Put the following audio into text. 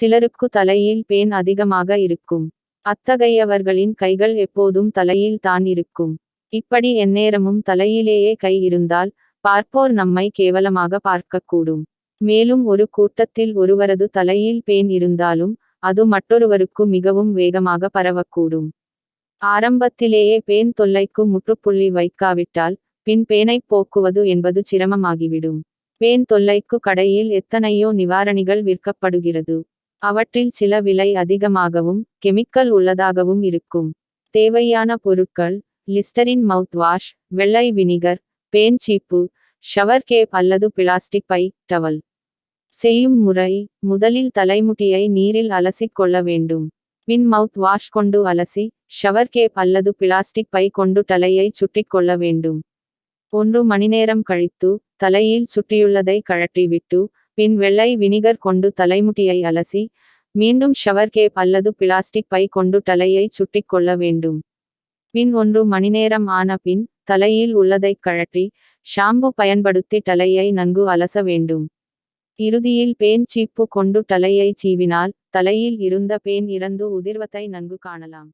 சிலருக்கு தலையில் பேன் அதிகமாக இருக்கும். அத்தகையவர்களின் கைகள் எப்போதும் தலையில் தான் இருக்கும். இப்படி எந்நேரமும் தலையிலேயே கை இருந்தால் பார்ப்போர் நம்மை கேவலமாக பார்க்கக்கூடும். மேலும் ஒரு கூட்டத்தில் ஒருவரது தலையில் பேன் இருந்தாலும் அது மற்றொருவருக்கு மிகவும் வேகமாக பரவக்கூடும். ஆரம்பத்திலேயே பேன் தொல்லைக்கு முற்றுப்புள்ளி வைக்காவிட்டால் பின் பேனைப் போக்குவது என்பது சிரமமாகிவிடும். பேன் தொல்லைக்கு கடையில் எத்தனையோ நிவாரணிகள் விற்கப்படுகிறது. அவற்றில் சில விலை அதிகமாகவும் கெமிக்கல் உள்ளதாகவும் இருக்கும். தேவையான பொருட்கள்: லிஸ்டரின் மவுத் வாஷ், வெள்ளை வினிகர், பேன் சீப்பு, ஷவர் கேப் அல்லது பிளாஸ்டிக் பை டவல். செய்யும் முறை: முதலில் தலைமுடியை நீரில் அலசிக் கொள்ள வேண்டும். பின் மவுத் வாஷ் கொண்டு அலசி ஷவர் கேப் அல்லது பிளாஸ்டிக் பை கொண்டு தலையை சுற்றிக் கொள்ள வேண்டும். 1 மணிநேரம் கழித்து தலையில் சுற்றியுள்ளதை கழற்றிவிட்டு பின் வெள்ளை வினிகர் கொண்டு தலைமுடியை அலசி மீண்டும் ஷவர் கேப் அல்லது பிளாஸ்டிக் பை கொண்டு தலையை சுற்றிக் கொள்ள வேண்டும். பின் 1 மணிநேரம் ஆன பின் தலையில் உள்ளதைக் கழற்றி ஷாம்பு பயன்படுத்தி தலையை நன்கு அலச வேண்டும். இறுதியில் பேன் சீப்பு கொண்டு தலையை சீவினால் தலையில் இருந்த பேன் இறந்து உதிர்வதை நன்கு காணலாம்.